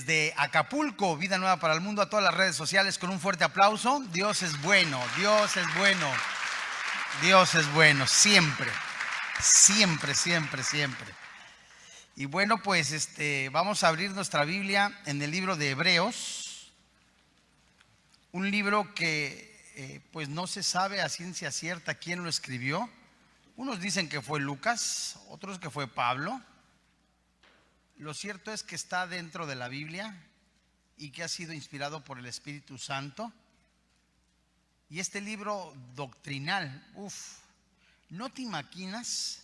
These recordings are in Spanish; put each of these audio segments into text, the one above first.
desde Acapulco, Vida Nueva para el Mundo, a todas las redes sociales con un fuerte aplauso. Dios es bueno, Dios es bueno, Dios es bueno, siempre, siempre, siempre, siempre. Y bueno, pues vamos a abrir nuestra Biblia en el libro de Hebreos, un libro que pues no se sabe a ciencia cierta quién lo escribió. Unos dicen que fue Lucas, otros que fue Pablo. Lo cierto es que está dentro de la Biblia y que ha sido inspirado por el Espíritu Santo. Y este libro doctrinal, no te imaginas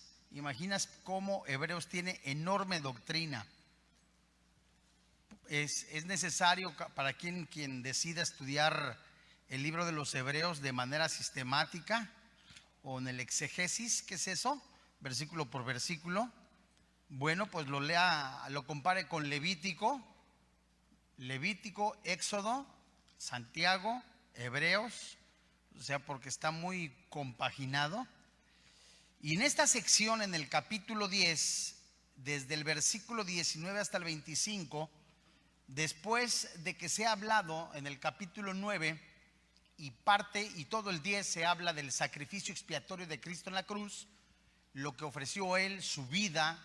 cómo Hebreos tiene enorme doctrina. Es necesario para quien decida estudiar el libro de los Hebreos de manera sistemática o en el exegesis, ¿qué es eso? Versículo por versículo. Bueno, pues lo lea, lo compare con Levítico, Éxodo, Santiago, Hebreos, o sea, porque está muy compaginado. Y en esta sección, en el capítulo 10, desde el versículo 19 hasta el 25, después de que se ha hablado en el capítulo 9 y todo el 10 se habla del sacrificio expiatorio de Cristo en la cruz, lo que ofreció Él, su vida,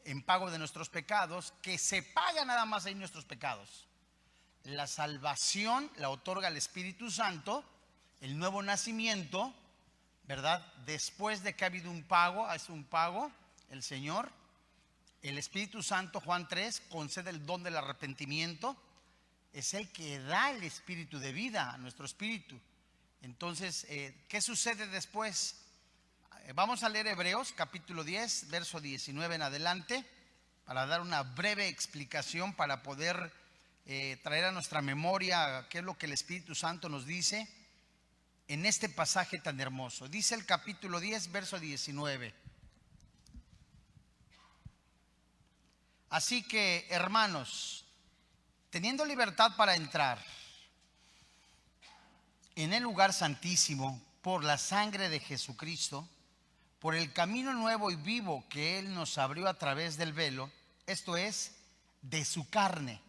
en pago de nuestros pecados, que se paga nada más ahí nuestros pecados. La salvación la otorga el Espíritu Santo, el nuevo nacimiento, ¿verdad? Después de que ha habido un pago, hace un pago el Señor. El Espíritu Santo, Juan 3, concede el don del arrepentimiento. Es el que da el espíritu de vida a nuestro espíritu. Entonces, ¿qué sucede después? Vamos a leer Hebreos capítulo 10, verso 19 en adelante, para dar una breve explicación, para poder traer a nuestra memoria qué es lo que el Espíritu Santo nos dice en este pasaje tan hermoso. Dice el capítulo 10, verso 19. Así que, hermanos, teniendo libertad para entrar en el lugar santísimo por la sangre de Jesucristo, por el camino nuevo y vivo que Él nos abrió a través del velo, esto es, de su carne,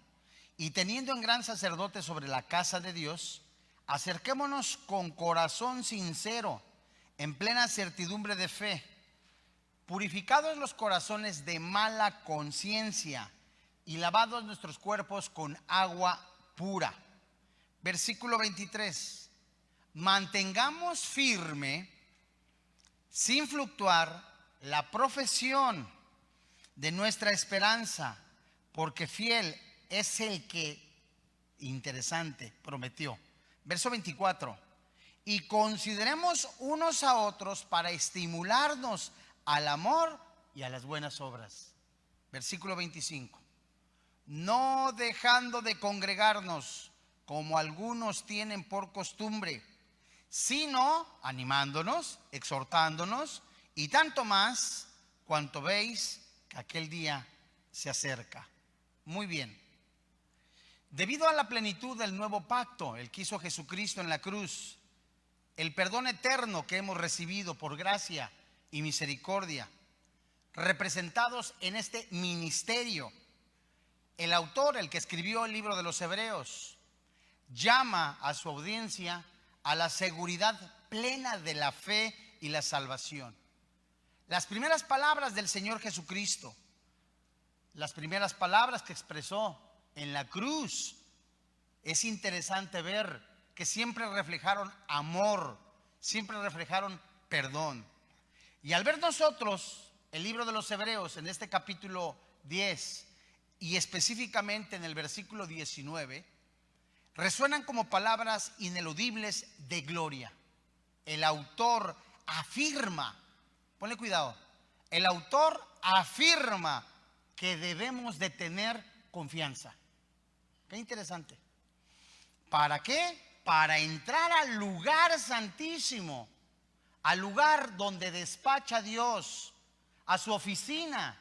y teniendo en gran sacerdote sobre la casa de Dios, acerquémonos con corazón sincero, en plena certidumbre de fe, purificados los corazones de mala conciencia y lavados nuestros cuerpos con agua pura. Versículo 23. Mantengamos firme, sin fluctuar, la profesión de nuestra esperanza, porque fiel es el que, interesante, prometió. Verso 24. Y consideremos unos a otros para estimularnos al amor y a las buenas obras. Versículo 25. No dejando de congregarnos como algunos tienen por costumbre, sino animándonos, exhortándonos, y tanto más cuanto veis que aquel día se acerca. Muy bien. Debido a la plenitud del nuevo pacto, el que hizo Jesucristo en la cruz, el perdón eterno que hemos recibido por gracia y misericordia, representados en este ministerio, el autor, el que escribió el libro de los Hebreos, llama a su audiencia a la seguridad plena de la fe y la salvación. Las primeras palabras del Señor Jesucristo, las primeras palabras que expresó en la cruz, es interesante ver que siempre reflejaron amor, siempre reflejaron perdón. Y al ver nosotros el libro de los Hebreos en este capítulo 10 y específicamente en el versículo 19, resuenan como palabras ineludibles de gloria. El autor afirma, ponle cuidado, el autor afirma que debemos de tener confianza. Qué interesante. ¿Para qué? Para entrar al lugar santísimo, al lugar donde despacha Dios, a su oficina,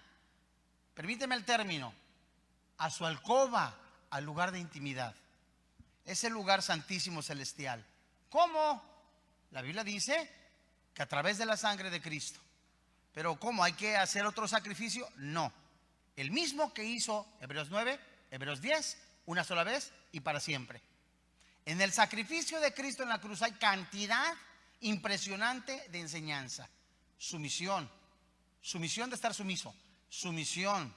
permíteme el término, a su alcoba, al lugar de intimidad. Es el lugar santísimo celestial. ¿Cómo? La Biblia dice que a través de la sangre de Cristo. Pero ¿cómo? ¿Hay que hacer otro sacrificio? No. El mismo que hizo Hebreos 9 Hebreos 10, una sola vez y para siempre. En el sacrificio de Cristo en la cruz hay cantidad impresionante de enseñanza. Sumisión de estar sumiso, sumisión,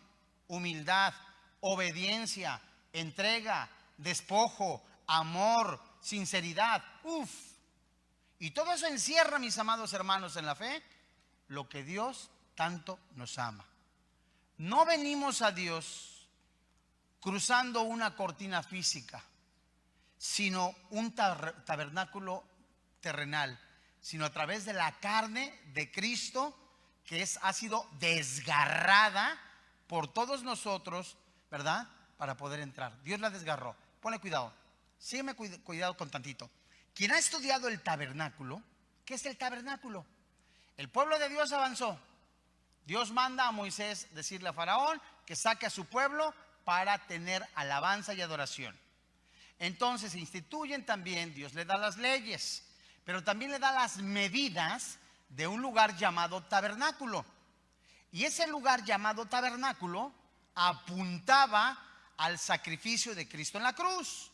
humildad, obediencia, entrega, despojo, amor, sinceridad. Y todo eso encierra, mis amados hermanos en la fe, lo que Dios tanto nos ama. No venimos a Dios cruzando una cortina física, sino un tabernáculo terrenal, sino a través de la carne de Cristo, que ha sido desgarrada por todos nosotros, ¿verdad? Para poder entrar. Dios la desgarró. Ponle cuidado. Sígueme cuidado con tantito. Quien ha estudiado el tabernáculo, ¿qué es el tabernáculo? El pueblo de Dios avanzó. Dios manda a Moisés decirle a Faraón que saque a su pueblo para tener alabanza y adoración. Entonces se instituyen también, Dios le da las leyes, pero también le da las medidas de un lugar llamado tabernáculo. Y ese lugar llamado tabernáculo apuntaba al sacrificio de Cristo en la cruz.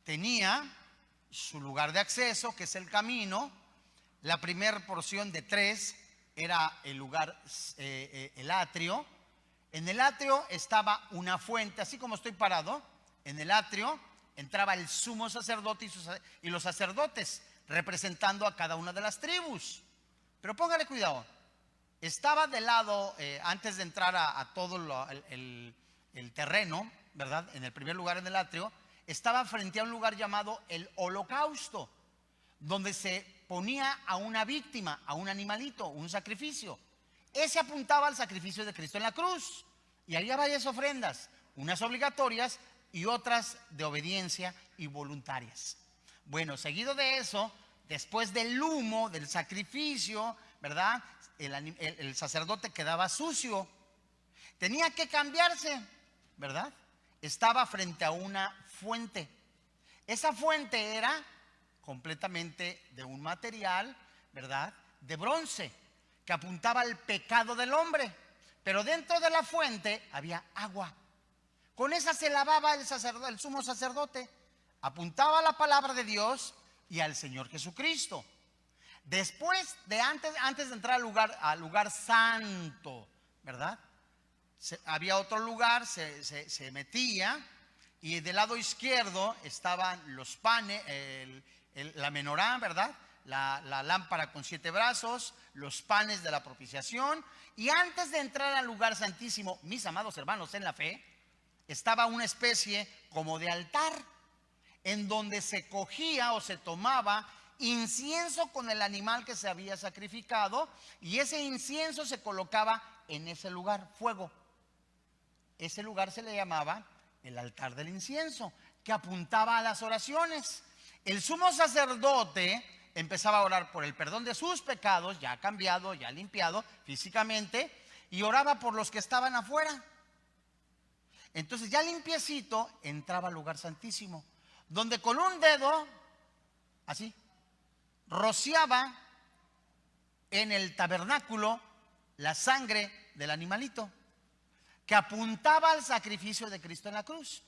Tenía su lugar de acceso, que es el camino. La primera porción de 3 era el lugar, el atrio. En el atrio estaba una fuente, así como estoy parado. En el atrio entraba el sumo sacerdote y los sacerdotes, representando a cada una de las tribus. Pero póngale cuidado, estaba del lado, antes de entrar a todo el terreno, ¿verdad? En el primer lugar, en el atrio, estaba frente a un lugar llamado el holocausto, donde se ponía a una víctima, a un animalito, un sacrificio. Ese apuntaba al sacrificio de Cristo en la cruz. Y había varias ofrendas, unas obligatorias y otras de obediencia y voluntarias. Bueno, seguido de eso, después del humo, del sacrificio, ¿verdad? El sacerdote quedaba sucio. Tenía que cambiarse, ¿verdad? Estaba frente a una fuente. Esa fuente era completamente de un material, ¿verdad? De bronce, que apuntaba al pecado del hombre. Pero dentro de la fuente había agua. Con esa se lavaba el sumo sacerdote. Apuntaba a la palabra de Dios y al Señor Jesucristo. Después de antes de entrar al lugar santo, ¿verdad? Había otro lugar, se metía, y del lado izquierdo estaban los panes, la menorá, ¿verdad? La lámpara con 7 brazos, los panes de la propiciación. Y antes de entrar al lugar santísimo, mis amados hermanos en la fe, estaba una especie como de altar, en donde se cogía o se tomaba incienso con el animal que se había sacrificado, y ese incienso se colocaba en ese lugar, fuego. Ese lugar se le llamaba el altar del incienso, que apuntaba a las oraciones. El sumo sacerdote empezaba a orar por el perdón de sus pecados, ya cambiado, ya limpiado físicamente, y oraba por los que estaban afuera. Entonces, ya limpiecito, entraba al lugar santísimo, donde con un dedo, así, rociaba en el tabernáculo la sangre del animalito, que apuntaba al sacrificio de Cristo en la cruz.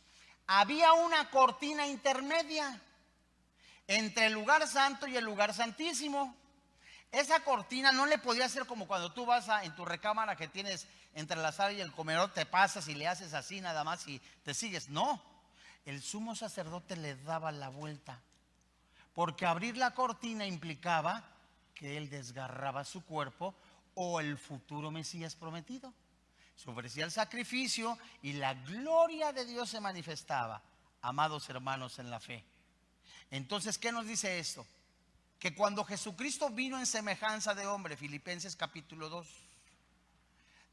Había una cortina intermedia entre el lugar santo y el lugar santísimo. Esa cortina no le podía hacer como cuando tú vas en tu recámara que tienes entre la sala y el comedor, te pasas y le haces así nada más y te sigues. No, el sumo sacerdote le daba la vuelta, porque abrir la cortina implicaba que él desgarraba su cuerpo o el futuro Mesías prometido. Se ofrecía el sacrificio y la gloria de Dios se manifestaba, amados hermanos en la fe. Entonces, ¿qué nos dice esto? Que cuando Jesucristo vino en semejanza de hombre, Filipenses capítulo 2,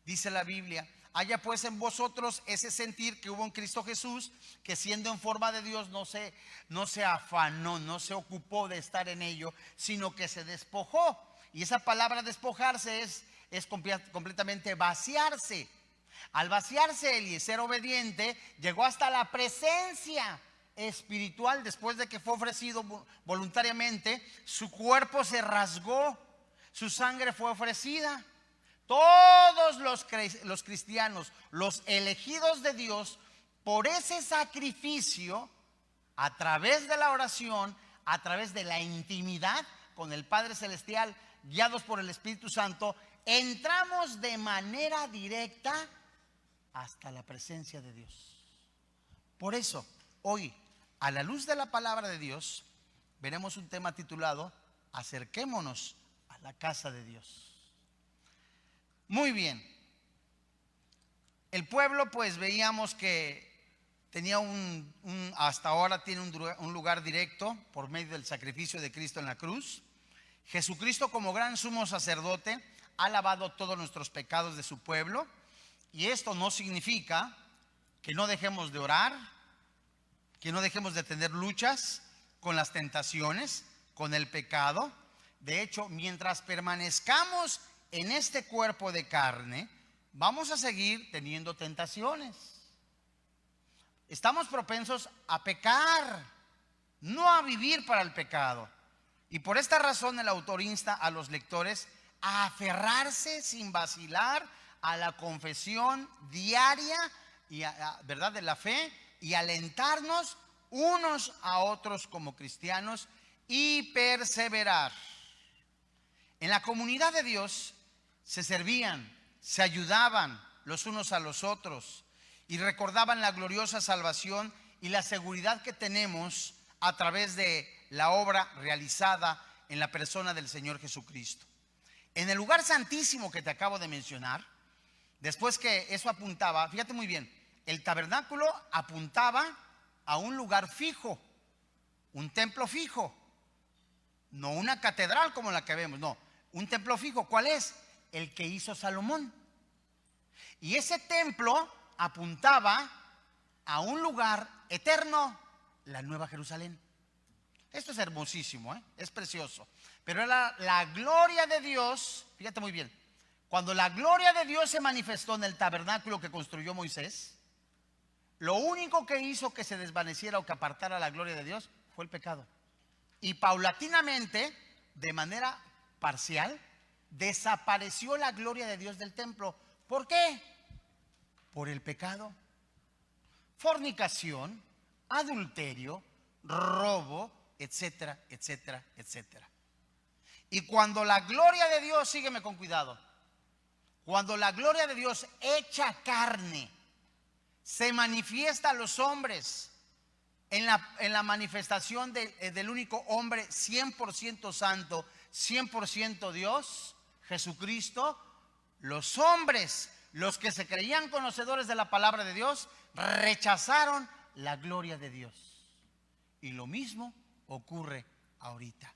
dice la Biblia: haya pues en vosotros ese sentir que hubo en Cristo Jesús, que siendo en forma de Dios no se afanó, no se ocupó de estar en ello, sino que se despojó. Y esa palabra despojarse es completamente vaciarse. Al vaciarse él y ser obediente, llegó hasta la presencia espiritual. Después de que fue ofrecido voluntariamente, su cuerpo se rasgó, su sangre fue ofrecida. Todos los cristianos, los elegidos de Dios, por ese sacrificio, a través de la oración, a través de la intimidad con el Padre Celestial, guiados por el Espíritu Santo, entramos de manera directa hasta la presencia de Dios. Por eso, hoy, a la luz de la palabra de Dios, veremos un tema titulado Acerquémonos a la casa de Dios. Muy bien. El pueblo, pues veíamos que tenía hasta ahora tiene un lugar directo por medio del sacrificio de Cristo en la cruz. Jesucristo, como gran sumo sacerdote, ha lavado todos nuestros pecados de su pueblo. Y esto no significa que no dejemos de orar, que no dejemos de tener luchas con las tentaciones, con el pecado. De hecho, mientras permanezcamos en este cuerpo de carne, vamos a seguir teniendo tentaciones. Estamos propensos a pecar, no a vivir para el pecado. Y por esta razón el autor insta a los lectores a aferrarse sin vacilar a la confesión diaria y ¿verdad?, de la fe, y alentarnos unos a otros como cristianos y perseverar. En la comunidad de Dios se servían, se ayudaban los unos a los otros y recordaban la gloriosa salvación y la seguridad que tenemos a través de la obra realizada en la persona del Señor Jesucristo. En el lugar santísimo que te acabo de mencionar, después que eso apuntaba, fíjate muy bien, el tabernáculo apuntaba a un lugar fijo, un templo fijo, no una catedral como la que vemos, no, un templo fijo. ¿Cuál es? El que hizo Salomón. Y ese templo apuntaba a un lugar eterno, la Nueva Jerusalén. Esto es hermosísimo, es precioso. Pero era la gloria de Dios, fíjate muy bien, cuando la gloria de Dios se manifestó en el tabernáculo que construyó Moisés, lo único que hizo que se desvaneciera o que apartara la gloria de Dios fue el pecado. Y paulatinamente, de manera parcial, desapareció la gloria de Dios del templo. ¿Por qué? Por el pecado. Fornicación, adulterio, robo, etcétera, etcétera, etcétera. Y cuando la gloria de Dios, sígueme con cuidado, cuando la gloria de Dios hecha carne se manifiesta a los hombres en la manifestación del único hombre 100% santo, 100% Dios, Jesucristo, los hombres, los que se creían conocedores de la palabra de Dios, rechazaron la gloria de Dios. Y lo mismo ocurre ahorita,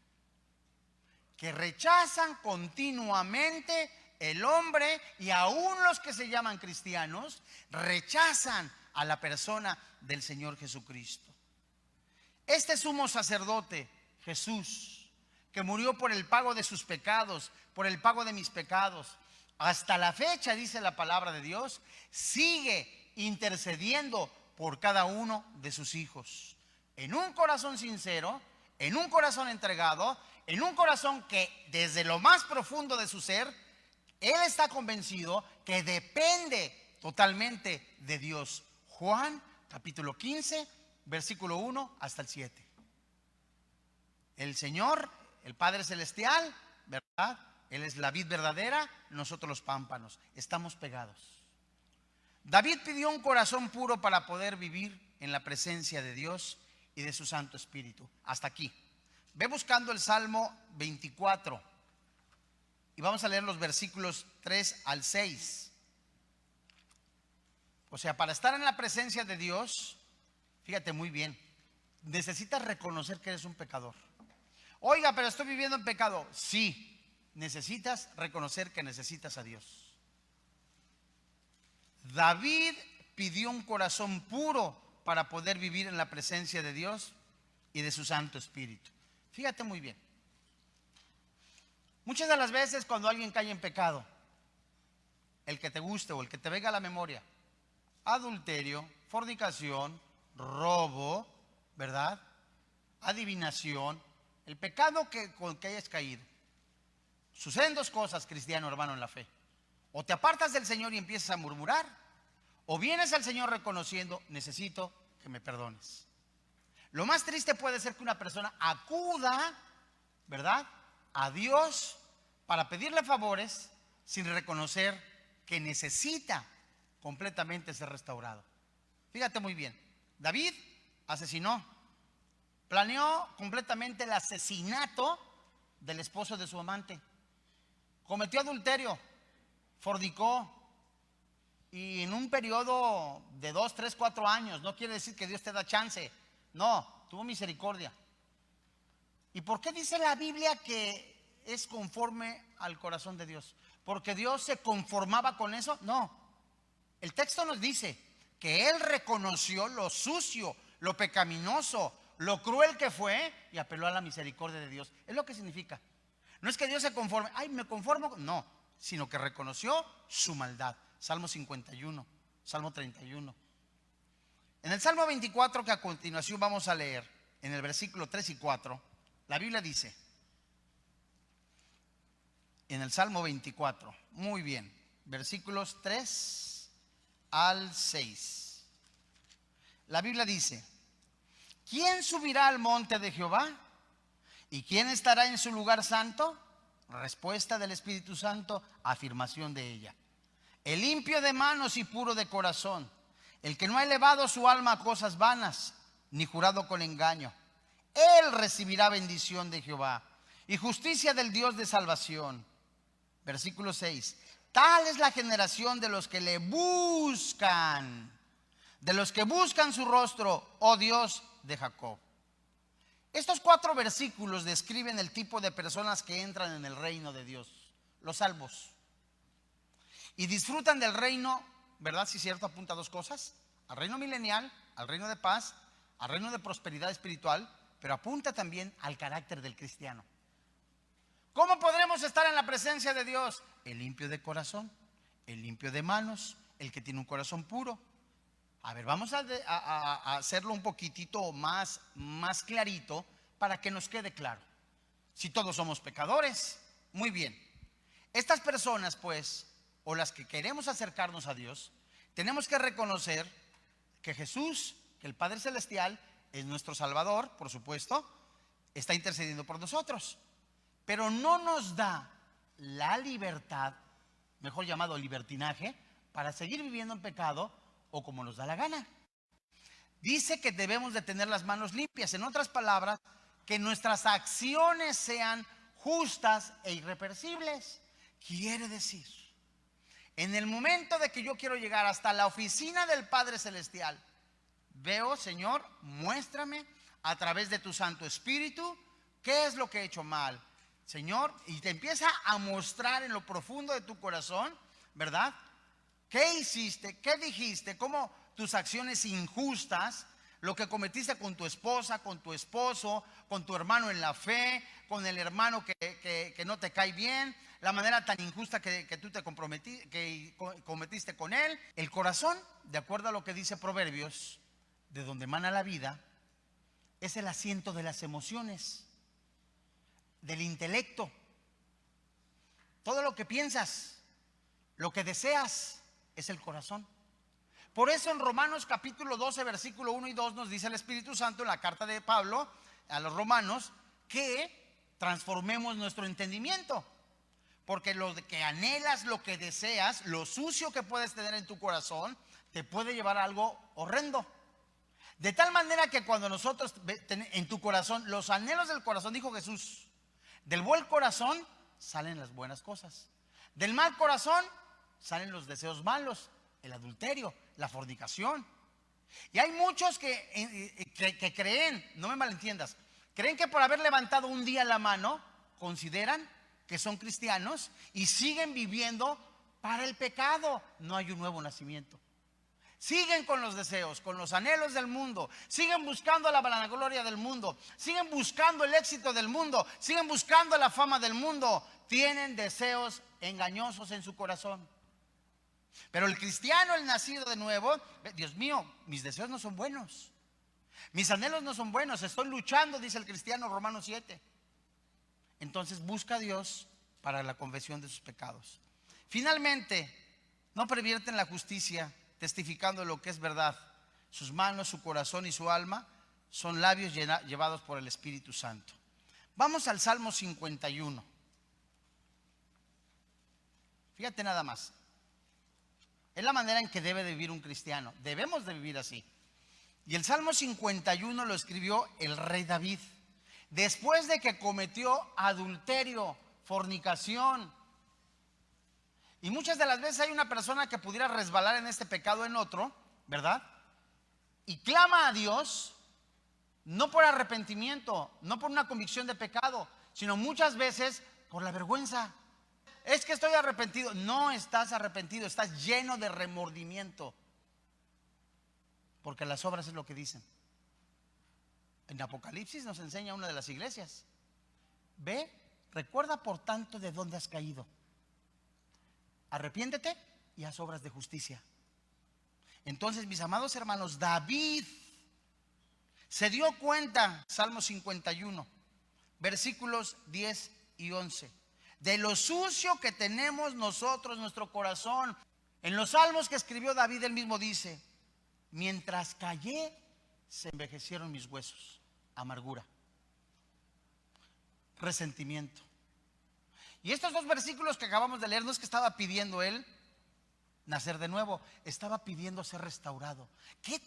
que rechazan continuamente el hombre, y aún los que se llaman cristianos rechazan a la persona del Señor Jesucristo. Este sumo sacerdote, Jesús, que murió por el pago de sus pecados, por el pago de mis pecados, hasta la fecha, dice la palabra de Dios, sigue intercediendo por cada uno de sus hijos, en un corazón sincero, en un corazón entregado, en un corazón que desde lo más profundo de su ser, él está convencido que depende totalmente de Dios. Juan capítulo 15, versículo 1 hasta el 7. El Señor, el Padre Celestial, ¿verdad? Él es la vid verdadera, nosotros los pámpanos, estamos pegados. David pidió un corazón puro para poder vivir en la presencia de Dios y de su Santo Espíritu. Hasta aquí. Ve buscando el Salmo 24 y vamos a leer los versículos 3 al 6. O sea, para estar en la presencia de Dios, fíjate muy bien, necesitas reconocer que eres un pecador. Oiga, pero estoy viviendo en pecado. Sí, necesitas reconocer que necesitas a Dios. David pidió un corazón puro para poder vivir en la presencia de Dios y de su Santo Espíritu. Fíjate muy bien. Muchas de las veces cuando alguien cae en pecado, el que te guste o el que te venga a la memoria, adulterio, fornicación, robo, ¿verdad? Adivinación, el pecado con que hayas caído. Suceden dos cosas, cristiano hermano en la fe. O te apartas del Señor y empiezas a murmurar, O vienes al Señor reconociendo, necesito que me perdones. Lo más triste puede ser que una persona acuda, ¿verdad?, a Dios para pedirle favores sin reconocer que necesita completamente ser restaurado. Fíjate muy bien, David asesinó, planeó completamente el asesinato del esposo de su amante, cometió adulterio, fornicó, y en un periodo de 2, 3, 4 años. No quiere decir que Dios te da chance, no, tuvo misericordia. ¿Y por qué dice la Biblia que es conforme al corazón de Dios? ¿Porque Dios se conformaba con eso? No, el texto nos dice que Él reconoció lo sucio, lo pecaminoso, lo cruel que fue, y apeló a la misericordia de Dios. Es lo que significa. No es que Dios se conforme, ay, me conformo, no, sino que reconoció su maldad. Salmo 51, Salmo 31. En el Salmo 24, que a continuación vamos a leer, en el versículo 3 y 4, la Biblia dice, en el Salmo 24, muy bien, versículos 3 al 6. La Biblia dice: ¿quién subirá al monte de Jehová? ¿Y quién estará en su lugar santo? Respuesta del Espíritu Santo, afirmación de ella: el limpio de manos y puro de corazón, el que no ha elevado su alma a cosas vanas, ni jurado con engaño. Él recibirá bendición de Jehová y justicia del Dios de salvación. Versículo 6. Tal es la generación de los que le buscan, de los que buscan su rostro, oh Dios de Jacob. Estos 4 versículos describen el tipo de personas que entran en el reino de Dios, los salvos, y disfrutan del reino, ¿verdad? Sí, cierto, apunta a 2 cosas: al reino milenial, al reino de paz, al reino de prosperidad espiritual, pero apunta también al carácter del cristiano. ¿Cómo podremos estar en la presencia de Dios? El limpio de corazón, el limpio de manos, el que tiene un corazón puro. A ver, vamos a hacerlo un poquitito más clarito para que nos quede claro. Si todos somos pecadores, muy bien. Estas personas, pues, o las que queremos acercarnos a Dios, tenemos que reconocer que Jesús, que el Padre Celestial, es nuestro Salvador, por supuesto, está intercediendo por nosotros, pero no nos da la libertad, mejor llamado libertinaje, para seguir viviendo en pecado o como nos da la gana. Dice que debemos de tener las manos limpias. En otras palabras, que nuestras acciones sean justas e irreversibles. Quiere decir, en el momento de que yo quiero llegar hasta la oficina del Padre Celestial, veo: Señor, muéstrame a través de tu Santo Espíritu qué es lo que he hecho mal, Señor, y te empieza a mostrar en lo profundo de tu corazón, ¿verdad?, qué hiciste, qué dijiste, cómo tus acciones injustas, lo que cometiste con tu esposa, con tu esposo, con tu hermano en la fe, con el hermano que no te cae bien, la manera tan injusta que tú te cometiste con él. El corazón, de acuerdo a lo que dice Proverbios, de donde emana la vida, es el asiento de las emociones, del intelecto. Todo lo que piensas, lo que deseas, es el corazón. Por eso en Romanos capítulo 12, versículo 1 y 2 nos dice el Espíritu Santo en la carta de Pablo a los romanos que transformemos nuestro entendimiento, porque lo que anhelas, lo que deseas, lo sucio que puedes tener en tu corazón, te puede llevar a algo horrendo. De tal manera que cuando nosotros, en tu corazón, los anhelos del corazón, dijo Jesús, del buen corazón salen las buenas cosas, del mal corazón salen los deseos malos, el adulterio, la fornicación. Y hay muchos que creen, no me malentiendas, creen que por haber levantado un día la mano, consideran que son cristianos y siguen viviendo para el pecado. No hay un nuevo nacimiento. Siguen con los deseos, con los anhelos del mundo, siguen buscando la vanagloria del mundo, siguen buscando el éxito del mundo, siguen buscando la fama del mundo. Tienen deseos engañosos en su corazón. Pero el cristiano, el nacido de nuevo, Dios mío, mis deseos no son buenos, mis anhelos no son buenos, estoy luchando, dice el cristiano, Romanos 7. Entonces busca a Dios para la confesión de sus pecados. Finalmente, no pervierten la justicia testificando lo que es verdad. Sus manos, su corazón y su alma son labios llevados por el Espíritu Santo. Vamos al Salmo 51. Fíjate nada más. Es la manera en que debe de vivir un cristiano. Debemos de vivir así. Y el Salmo 51 lo escribió el rey David, después de que cometió adulterio, fornicación. Y muchas de las veces hay una persona que pudiera resbalar en este pecado en otro, ¿verdad? Y clama a Dios, no por arrepentimiento, no por una convicción de pecado, sino muchas veces por la vergüenza. Es que estoy arrepentido. No estás arrepentido, estás lleno de remordimiento. Porque las obras es lo que dicen. En Apocalipsis nos enseña una de las iglesias. Ve, recuerda por tanto de dónde has caído. Arrepiéntete y haz obras de justicia. Entonces, mis amados hermanos, David se dio cuenta, Salmo 51, versículos 10 y 11, de lo sucio que tenemos nosotros, nuestro corazón. En los salmos que escribió David, él mismo dice: mientras callé, se envejecieron mis huesos. Amargura, resentimiento. Y estos dos versículos que acabamos de leer, no es que estaba pidiendo él nacer de nuevo, estaba pidiendo ser restaurado. Qué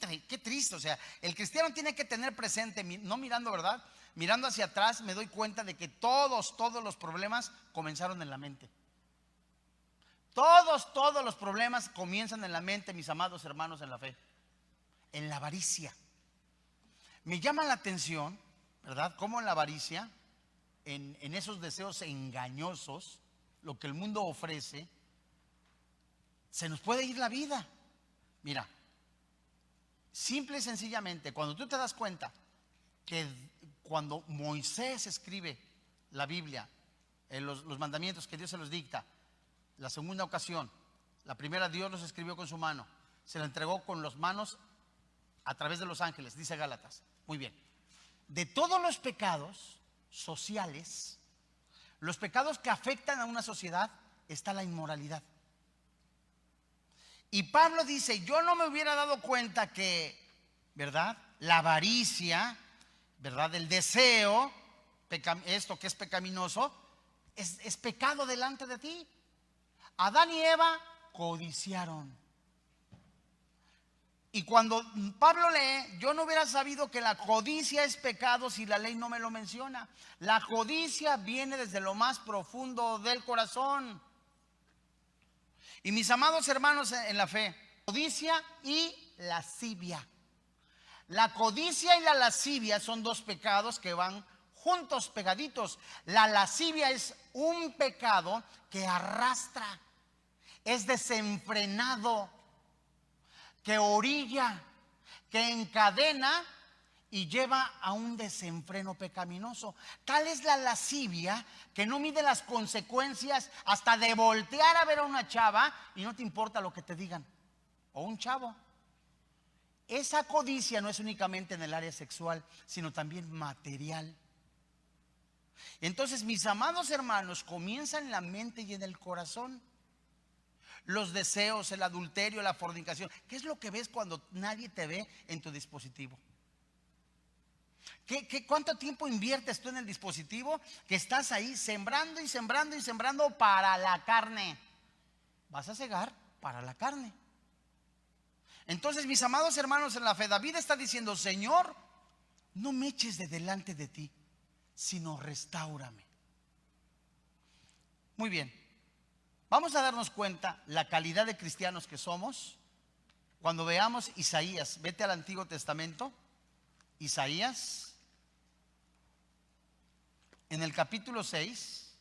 triste. O sea, el cristiano tiene que tener presente, no mirando, ¿verdad? Mirando hacia atrás, me doy cuenta de que todos los problemas comenzaron en la mente. Todos los problemas comienzan en la mente, mis amados hermanos en la fe. En la avaricia. Me llama la atención, ¿verdad? Cómo en la avaricia, en esos deseos engañosos, lo que el mundo ofrece, se nos puede ir la vida. Mira, simple y sencillamente, cuando tú te das cuenta que cuando Moisés escribe la Biblia, los mandamientos que Dios se los dicta, la segunda ocasión, la primera Dios los escribió con su mano, se la entregó con las manos a través de los ángeles, dice Gálatas. Muy bien. De todos los pecados sociales, los pecados que afectan a una sociedad, está la inmoralidad. Y Pablo dice: yo no me hubiera dado cuenta que, ¿verdad?, la avaricia, ¿verdad?, el deseo, esto que es pecaminoso, es pecado delante de ti. Adán y Eva codiciaron. Y cuando Pablo lee, yo no hubiera sabido que la codicia es pecado si la ley no me lo menciona. La codicia viene desde lo más profundo del corazón. Y mis amados hermanos en la fe, codicia y lascivia. La codicia y la lascivia son dos pecados que van juntos, pegaditos. La lascivia es un pecado que arrastra, es desenfrenado, que orilla, que encadena y lleva a un desenfreno pecaminoso. Tal es la lascivia que no mide las consecuencias hasta de voltear a ver a una chava y no te importa lo que te digan, o un chavo. Esa codicia no es únicamente en el área sexual, sino también material. Entonces, mis amados hermanos, comienza en la mente y en el corazón. Los deseos, el adulterio, la fornicación. ¿Qué es lo que ves cuando nadie te ve en tu dispositivo? ¿Cuánto tiempo inviertes tú en el dispositivo que estás ahí sembrando y sembrando y sembrando para la carne? Vas a cegar para la carne. Entonces, mis amados hermanos en la fe, David está diciendo: Señor, no me eches de delante de ti, sino restáurame. Muy bien. Vamos a darnos cuenta la calidad de cristianos que somos cuando veamos Isaías. Vete al Antiguo Testamento, Isaías, en el capítulo 6.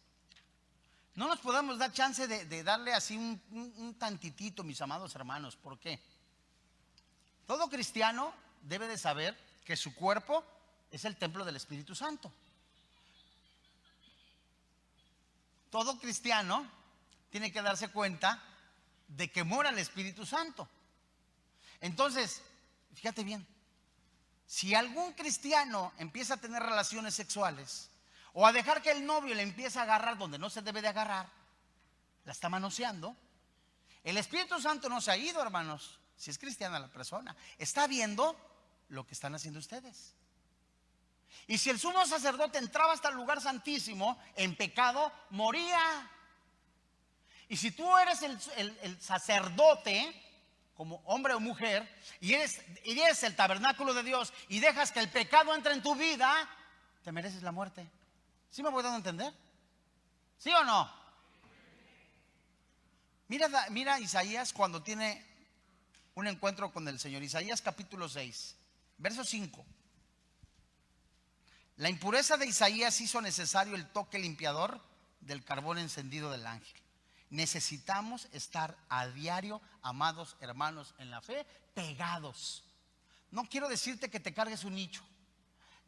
No nos podemos dar chance de darle así un tantitito, mis amados hermanos. ¿Por qué? Todo cristiano debe de saber que su cuerpo es el templo del Espíritu Santo. Todo cristiano tiene que darse cuenta de que mora el Espíritu Santo. Entonces, fíjate bien, si algún cristiano empieza a tener relaciones sexuales o a dejar que el novio le empiece a agarrar donde no se debe de agarrar, la está manoseando, el Espíritu Santo no se ha ido, hermanos, si es cristiana la persona, está viendo lo que están haciendo ustedes. Y si el sumo sacerdote entraba hasta el lugar santísimo en pecado, moría. Y si tú eres el sacerdote, como hombre o mujer, y eres el tabernáculo de Dios y dejas que el pecado entre en tu vida, te mereces la muerte. ¿Sí me voy dando a entender? ¿Sí o no? Mira Isaías cuando tiene un encuentro con el Señor. Isaías capítulo 6, verso 5. La impureza de Isaías hizo necesario el toque limpiador del carbón encendido del ángel. Necesitamos estar a diario, amados hermanos en la fe, pegados. No quiero decirte que te cargues un nicho,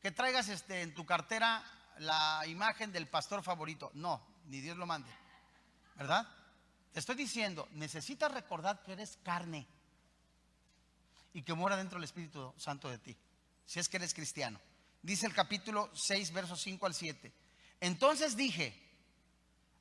que traigas en tu cartera la imagen del pastor favorito. No, ni Dios lo mande, ¿verdad? Te estoy diciendo, necesitas recordar que eres carne y que mora dentro del Espíritu Santo de ti, si es que eres cristiano. Dice el capítulo 6, versos 5 al 7. Entonces dije: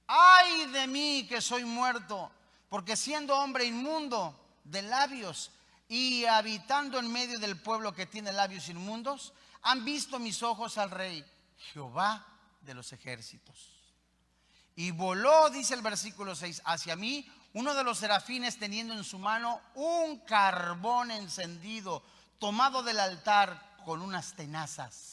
ay de mí que soy muerto, porque siendo hombre inmundo de labios y habitando en medio del pueblo que tiene labios inmundos, han visto mis ojos al Rey, Jehová de los ejércitos. Y voló, dice el versículo 6, hacia mí uno de los serafines teniendo en su mano un carbón encendido, tomado del altar con unas tenazas.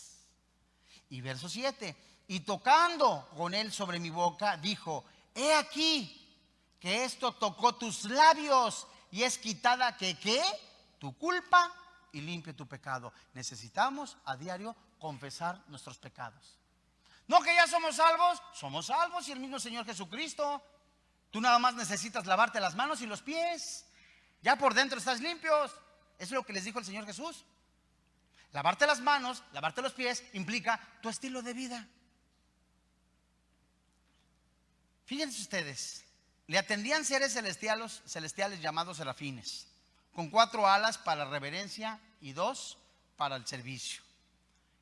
Y verso 7, y tocando con él sobre mi boca, dijo: he aquí que esto tocó tus labios y es quitada que ¿qué? Tu culpa y limpio tu pecado. Necesitamos a diario confesar nuestros pecados. No que ya somos salvos y el mismo Señor Jesucristo. Tú nada más necesitas lavarte las manos y los pies. Ya por dentro estás limpios. Eso es lo que les dijo el Señor Jesús. Lavarte las manos, lavarte los pies implica tu estilo de vida. Fíjense ustedes, le atendían seres celestiales llamados serafines, con 4 alas para reverencia y 2 para el servicio.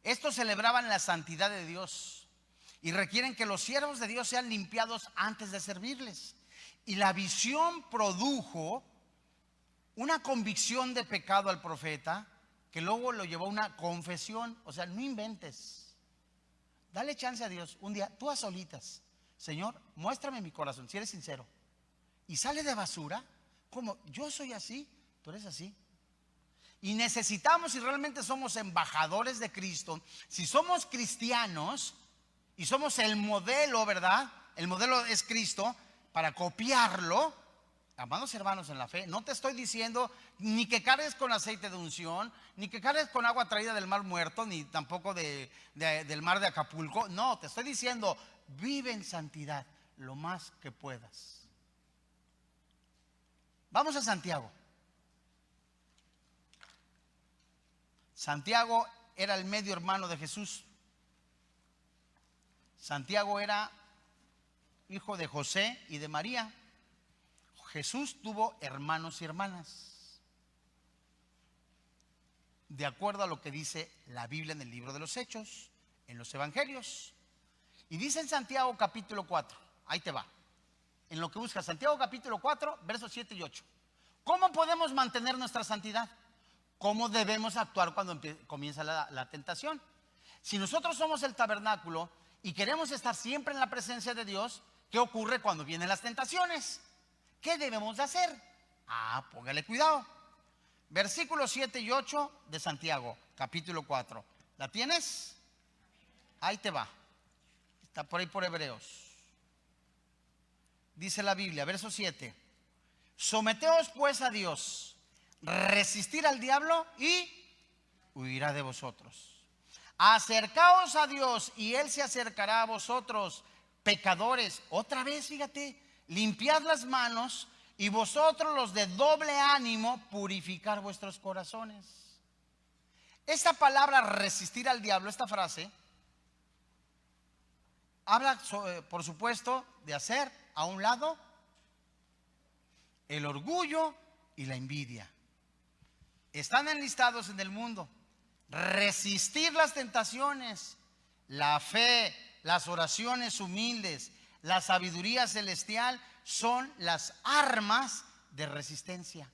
Estos celebraban la santidad de Dios y requieren que los siervos de Dios sean limpiados antes de servirles. Y la visión produjo una convicción de pecado al profeta, que luego lo llevó a una confesión. O sea, no inventes. Dale chance a Dios. Un día, tú a solitas: Señor, muéstrame mi corazón, si eres sincero. Y sale de basura, como yo soy así, tú eres así. Y necesitamos, si realmente somos embajadores de Cristo, si somos cristianos y somos el modelo, ¿verdad? El modelo es Cristo, para copiarlo. Amados hermanos en la fe, no te estoy diciendo ni que cargues con aceite de unción, ni que cargues con agua traída del mar muerto, ni tampoco del mar de Acapulco. No, te estoy diciendo, vive en santidad lo más que puedas. Vamos a Santiago. Santiago era el medio hermano de Jesús. Santiago era hijo de José y de María. Jesús tuvo hermanos y hermanas, de acuerdo a lo que dice la Biblia en el libro de los Hechos, en los Evangelios. Y dice en Santiago capítulo 4, ahí te va, en lo que buscas, Santiago capítulo 4, versos 7 y 8. ¿Cómo podemos mantener nuestra santidad? ¿Cómo debemos actuar cuando comienza la tentación? Si nosotros somos el tabernáculo y queremos estar siempre en la presencia de Dios, ¿qué ocurre cuando vienen las tentaciones? ¿Qué debemos de hacer? Póngale cuidado. Versículos 7 y 8 de Santiago, capítulo 4. ¿La tienes? Ahí te va. Está por ahí por Hebreos. Dice la Biblia, verso 7. Someteos pues a Dios, resistir al diablo y huirá de vosotros. Acercaos a Dios y Él se acercará a vosotros, pecadores. Otra vez, fíjate. Limpiad las manos y vosotros los de doble ánimo, purificar vuestros corazones. Esta palabra resistir al diablo, esta frase, habla por supuesto de hacer a un lado el orgullo y la envidia. Están enlistados en el mundo. Resistir las tentaciones, la fe, las oraciones humildes, la sabiduría celestial son las armas de resistencia.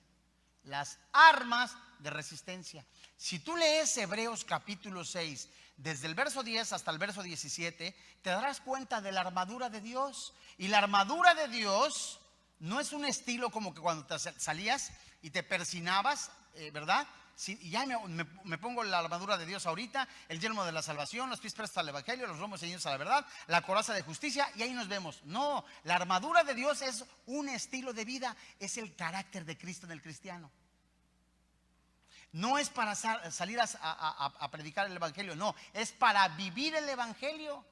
las armas de resistencia. Si tú lees Hebreos capítulo 6, desde el verso 10 hasta el verso 17, te darás cuenta de la armadura de Dios. Y la armadura de Dios no es un estilo como que cuando te salías y te persinabas, ¿verdad? Si ya me pongo la armadura de Dios ahorita, el yelmo de la salvación, los pies prestos al evangelio, los lomos ceñidos a la verdad, la coraza de justicia, y ahí nos vemos. No, la armadura de Dios es un estilo de vida, es el carácter de Cristo en el cristiano. No es para salir a predicar el evangelio, no, es para vivir el evangelio.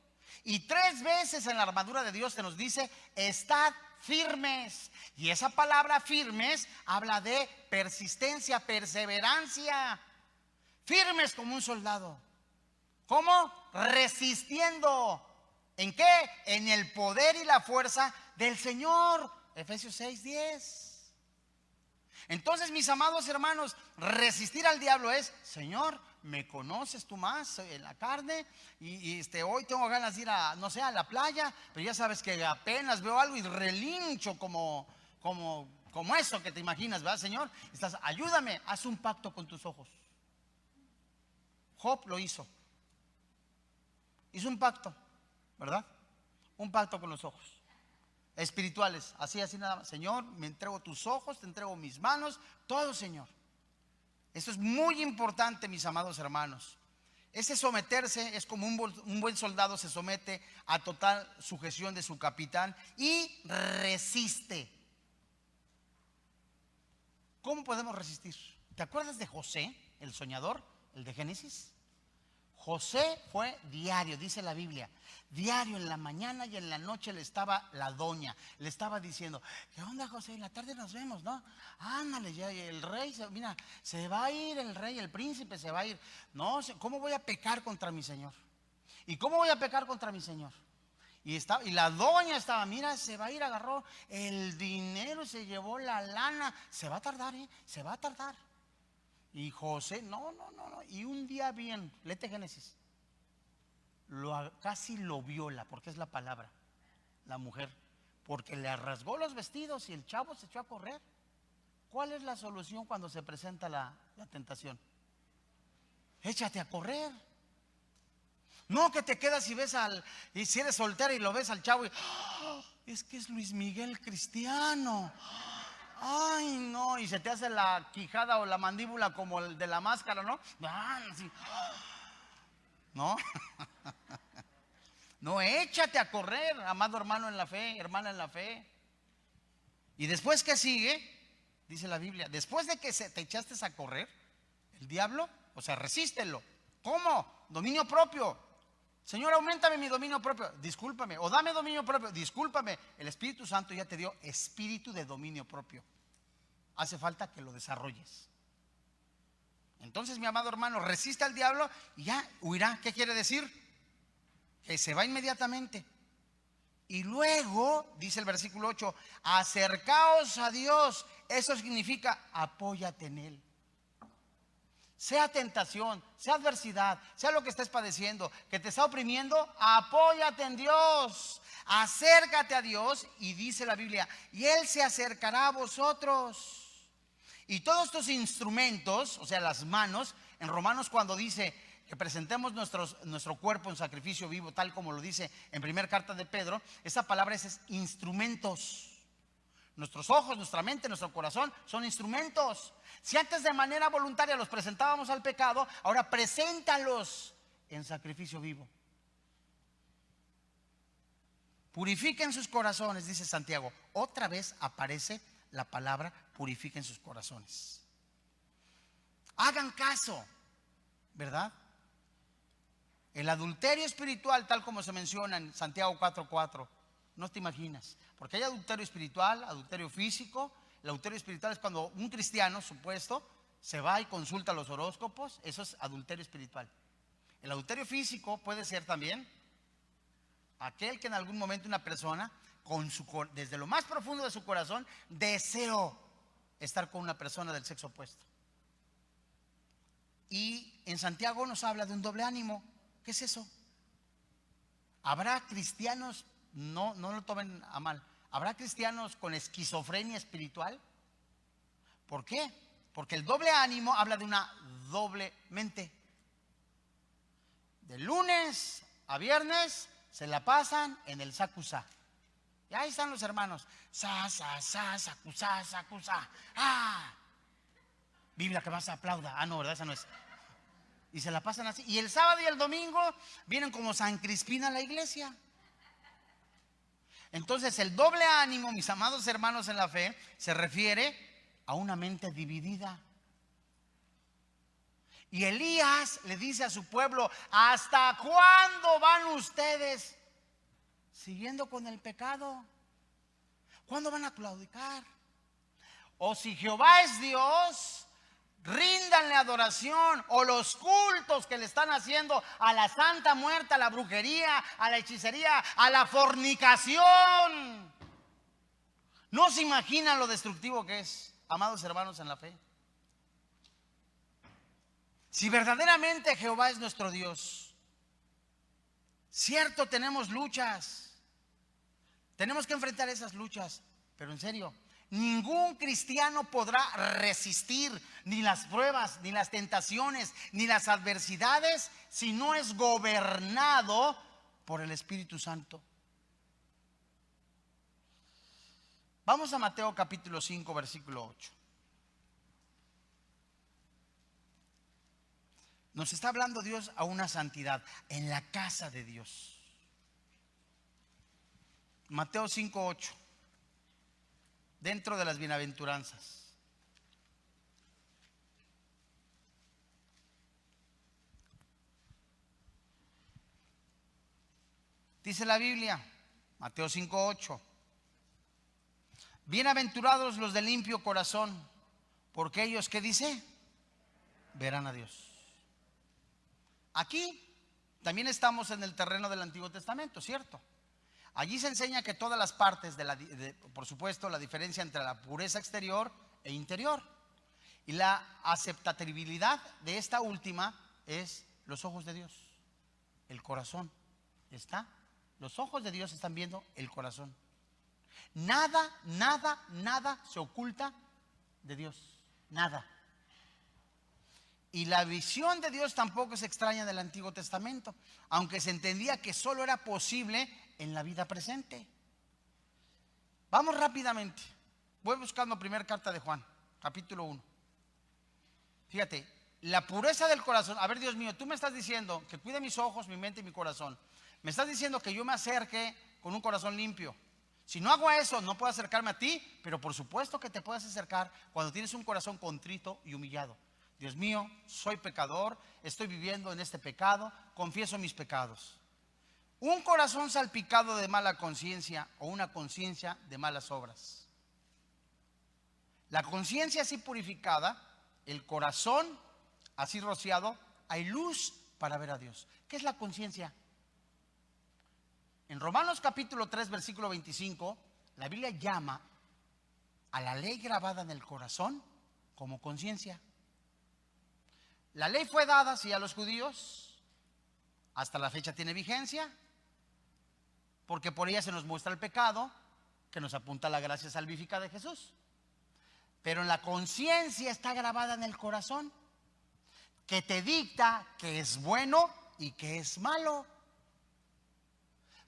Y 3 veces en la armadura de Dios se nos dice: estad firmes. Y esa palabra firmes habla de persistencia, perseverancia. Firmes como un soldado. ¿Cómo? Resistiendo. ¿En qué? En el poder y la fuerza del Señor. Efesios 6:10. Entonces, mis amados hermanos, resistir al diablo es: Señor, me conoces tú más en la carne y hoy tengo ganas de ir a, no sé, a la playa, pero ya sabes que apenas veo algo y relincho como eso que te imaginas, ¿verdad, Señor? Ayúdame, haz un pacto con tus ojos. Job lo hizo un pacto, ¿verdad? Un pacto con los ojos espirituales, así nada más. Señor, me entrego tus ojos, te entrego mis manos, todo, Señor. Esto es muy importante, mis amados hermanos. Ese someterse es como un buen soldado se somete a total sujeción de su capitán y resiste. ¿Cómo podemos resistir? ¿Te acuerdas de José, el soñador, el de Génesis? José fue diario, dice la Biblia, diario, en la mañana y en la noche le estaba la doña, le estaba diciendo: ¿qué onda, José? En la tarde nos vemos, ¿no? Ándale, ya el rey, mira, se va a ir el rey, el príncipe se va a ir. No, ¿cómo voy a pecar contra mi señor? ¿Y cómo voy a pecar contra mi señor? Y la doña estaba: mira, se va a ir, agarró el dinero, se llevó la lana, se va a tardar, se va a tardar. Y José, no. Y un día bien, léete Génesis, casi lo viola, porque es la palabra, la mujer, porque le rasgó los vestidos y el chavo se echó a correr. ¿Cuál es la solución cuando se presenta la tentación? Échate a correr. No que te quedas y si eres soltera y lo ves al chavo y ¡oh! Es que es Luis Miguel cristiano. Ay, no, y se te hace la quijada o la mandíbula como el de la máscara, ¿no? Así. No, no, échate a correr, amado hermano en la fe, hermana en la fe. Y después, ¿qué sigue? Dice la Biblia: después de que te echaste a correr, el diablo, o sea, resístelo. ¿Cómo? Dominio propio. Señor, auméntame mi dominio propio. Discúlpame. O dame dominio propio. Discúlpame. El Espíritu Santo ya te dio espíritu de dominio propio. Hace falta que lo desarrolles. Entonces, mi amado hermano, resiste al diablo y ya huirá. ¿Qué quiere decir? Que se va inmediatamente. Y luego, dice el versículo 8: acercaos a Dios. Eso significa: apóyate en Él. Sea tentación, sea adversidad, sea lo que estés padeciendo, que te está oprimiendo, apóyate en Dios. Acércate a Dios, y dice la Biblia: y Él se acercará a vosotros. Y todos estos instrumentos, o sea, las manos, en Romanos, cuando dice que presentemos nuestro cuerpo en sacrificio vivo, tal como lo dice en primera carta de Pedro, esa palabra es instrumentos. Nuestros ojos, nuestra mente, nuestro corazón son instrumentos. Si antes de manera voluntaria los presentábamos al pecado, ahora preséntalos en sacrificio vivo. Purifiquen sus corazones, dice Santiago. Otra vez aparece la palabra: purifiquen sus corazones. Hagan caso, ¿verdad? El adulterio espiritual, tal como se menciona en Santiago 4:4, no te imaginas, porque hay adulterio espiritual, adulterio físico. El adulterio espiritual es cuando un cristiano supuesto se va y consulta los horóscopos. Eso es adulterio espiritual. El adulterio físico puede ser también aquel que en algún momento una persona, desde lo más profundo de su corazón, deseó estar con una persona del sexo opuesto. Y en Santiago nos habla de un doble ánimo. ¿Qué es eso? Habrá cristianos, no lo tomen a mal, habrá cristianos con esquizofrenia espiritual. ¿Por qué? Porque el doble ánimo habla de una doble mente. De lunes a viernes se la pasan en el sacusá. Y ahí están los hermanos. Sacusá, sacusá. Biblia que más aplauda. No, ¿verdad? Esa no es. Y se la pasan así. Y el sábado y el domingo vienen como San Crispín a la iglesia. Entonces el doble ánimo, mis amados hermanos en la fe, se refiere a una mente dividida. Y Elías le dice a su pueblo: ¿hasta cuándo van ustedes siguiendo con el pecado? ¿Cuándo van a claudicar? O si Jehová es Dios, ríndanle adoración. O los cultos que le están haciendo a la santa muerte, a la brujería, a la hechicería, a la fornicación. No se imaginan lo destructivo que es, amados hermanos en la fe. Si verdaderamente Jehová es nuestro Dios, cierto, tenemos luchas, tenemos que enfrentar esas luchas, pero en serio, ningún cristiano podrá resistir ni las pruebas, ni las tentaciones, ni las adversidades si no es gobernado por el Espíritu Santo. Vamos a Mateo capítulo 5, versículo 8. Nos está hablando Dios a una santidad en la casa de Dios. Mateo 5, 8. Dentro de las bienaventuranzas. Dice la Biblia, Mateo 5, 8. Bienaventurados los de limpio corazón, porque ellos, ¿qué dice? Verán a Dios. Aquí también estamos en el terreno del Antiguo Testamento, ¿cierto? Allí se enseña que todas las partes por supuesto, la diferencia entre la pureza exterior e interior. Y la aceptabilidad de esta última es los ojos de Dios, el corazón. Los ojos de Dios están viendo el corazón. Nada se oculta de Dios. Nada. Y la visión de Dios tampoco es extraña del Antiguo Testamento, aunque se entendía que solo era posible en la vida presente. Vamos rápidamente. Voy buscando primera carta de Juan, capítulo 1. Fíjate, la pureza del corazón. A ver, Dios mío, tú me estás diciendo que cuide mis ojos, mi mente y mi corazón. Me estás diciendo que yo me acerque con un corazón limpio. Si no hago eso, no puedo acercarme a ti, pero por supuesto que te puedes acercar cuando tienes un corazón contrito y humillado. Dios mío, soy pecador, estoy viviendo en este pecado, confieso mis pecados. Un corazón salpicado de mala conciencia o una conciencia de malas obras. La conciencia así purificada, el corazón así rociado, hay luz para ver a Dios. ¿Qué es la conciencia? En Romanos capítulo 3, versículo 25, la Biblia llama a la ley grabada en el corazón como conciencia. La ley fue dada, sí, a los judíos, hasta la fecha tiene vigencia, porque por ella se nos muestra el pecado, que nos apunta a la gracia salvífica de Jesús. Pero la conciencia está grabada en el corazón, que te dicta que es bueno y que es malo.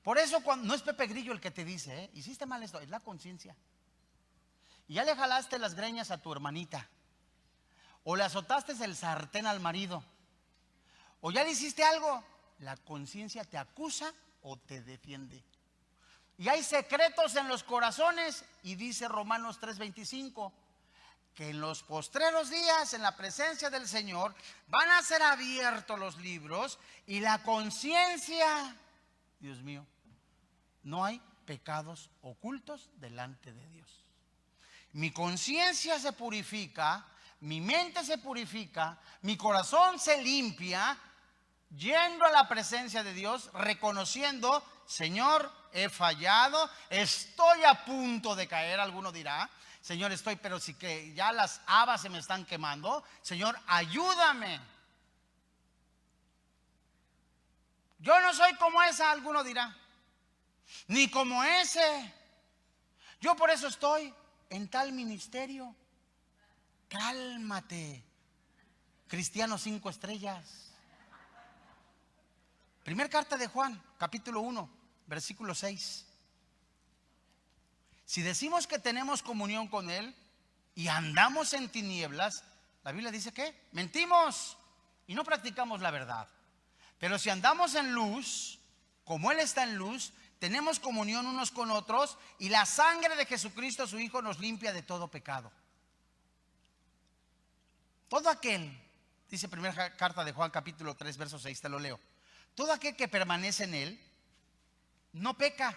Por eso no es Pepe Grillo el que te dice, hiciste mal esto, es la conciencia. Y ya le jalaste las greñas a tu hermanita, o le azotaste el sartén al marido, o ya le hiciste algo, la conciencia te acusa o te defiende. Y hay secretos en los corazones, y dice Romanos 3:25, que en los postreros días, en la presencia del Señor, van a ser abiertos los libros, y la conciencia, Dios mío, no hay pecados ocultos delante de Dios. Mi conciencia se purifica, mi mente se purifica, mi corazón se limpia, yendo a la presencia de Dios, reconociendo, Señor, he fallado, estoy a punto de caer. Alguno dirá, Señor, pero sí que ya las habas se me están quemando. Señor, ayúdame. Yo no soy como esa, alguno dirá, ni como ese. Yo por eso estoy en tal ministerio. Cálmate. Cristiano 5 estrellas. Primer carta de Juan, capítulo 1, versículo 6. Si decimos que tenemos comunión con Él y andamos en tinieblas, la Biblia dice que mentimos y no practicamos la verdad. Pero si andamos en luz, como Él está en luz, tenemos comunión unos con otros y la sangre de Jesucristo su Hijo nos limpia de todo pecado. Todo aquel, dice primera carta de Juan capítulo 3 verso 6, te lo leo. Todo aquel que permanece en Él no peca.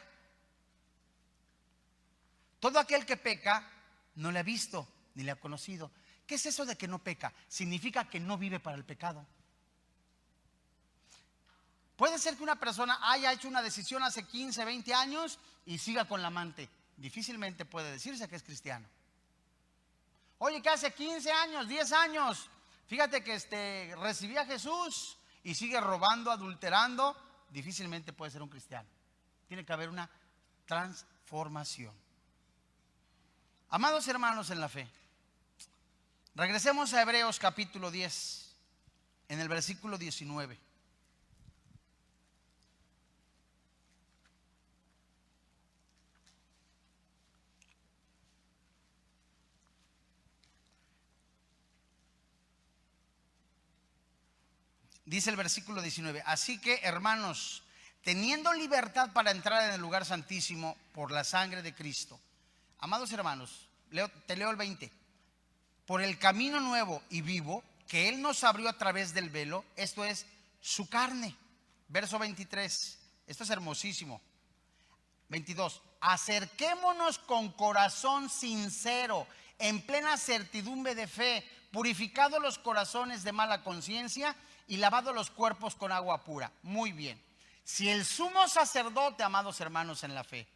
Todo aquel que peca no le ha visto ni le ha conocido. ¿Qué es eso de que no peca? Significa que no vive para el pecado. Puede ser que una persona haya hecho una decisión hace 15, 20 años y siga con la amante. Difícilmente puede decirse que es cristiano. Oye, que hace 15 años, 10 años, fíjate que recibí a Jesús y sigue robando, adulterando. Difícilmente puede ser un cristiano. Tiene que haber una transformación. Amados hermanos en la fe, regresemos a Hebreos capítulo 10, en el versículo 19. Dice el versículo 19: así que, hermanos, teniendo libertad para entrar en el lugar santísimo por la sangre de Cristo. Amados hermanos, te leo el 20. Por el camino nuevo y vivo que Él nos abrió a través del velo, esto es, su carne. Verso 23, esto es hermosísimo. 22, acerquémonos con corazón sincero, en plena certidumbre de fe, purificados los corazones de mala conciencia y lavados los cuerpos con agua pura. Muy bien. Si el sumo sacerdote, amados hermanos en la fe,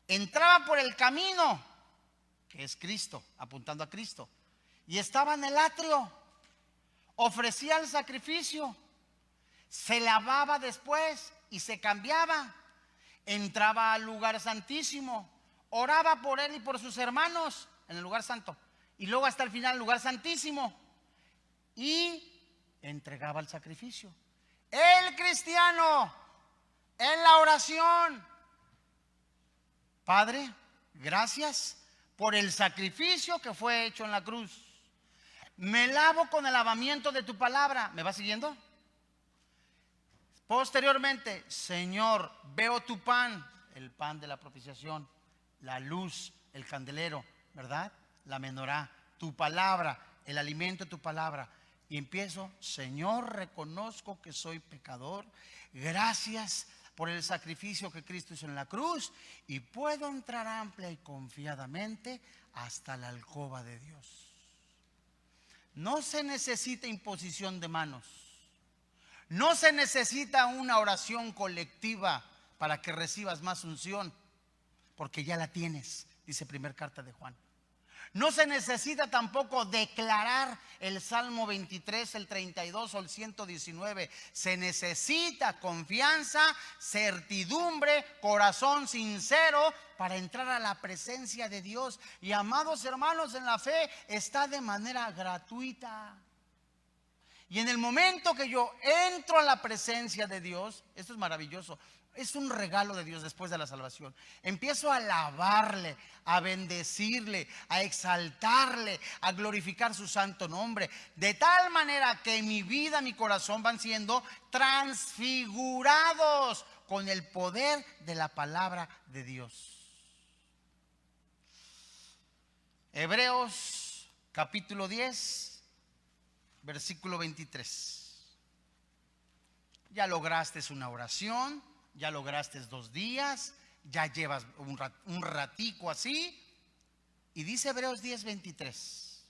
entraba por el camino, que es Cristo, apuntando a Cristo, y estaba en el atrio, ofrecía el sacrificio, se lavaba después y se cambiaba, entraba al lugar santísimo, oraba por él y por sus hermanos en el lugar santo, y luego hasta el final el lugar santísimo, y entregaba el sacrificio. El cristiano en la oración: Padre, gracias por el sacrificio que fue hecho en la cruz. Me lavo con el lavamiento de tu palabra. ¿Me va siguiendo? Posteriormente, Señor, veo tu pan, el pan de la propiciación, la luz, el candelero, ¿verdad? La menorá, tu palabra, el alimento de tu palabra. Y empiezo: Señor, reconozco que soy pecador. Gracias por el sacrificio que Cristo hizo en la cruz, y puedo entrar amplia y confiadamente hasta la alcoba de Dios. No se necesita imposición de manos. No se necesita una oración colectiva para que recibas más unción, porque ya la tienes, dice primera carta de Juan. No se necesita tampoco declarar el Salmo 23, el 32 o el 119. Se necesita confianza, certidumbre, corazón sincero para entrar a la presencia de Dios. Y amados hermanos en la fe, está de manera gratuita. Y en el momento que yo entro a la presencia de Dios, esto es maravilloso. Es un regalo de Dios después de la salvación. Empiezo a alabarle, a bendecirle, a exaltarle, a glorificar su santo nombre. De tal manera que mi vida, mi corazón van siendo transfigurados con el poder de la palabra de Dios. Hebreos capítulo 10, versículo 23. Ya lograste una oración. Ya lograste 2 días, ya llevas un ratico así. Y dice Hebreos 10:23: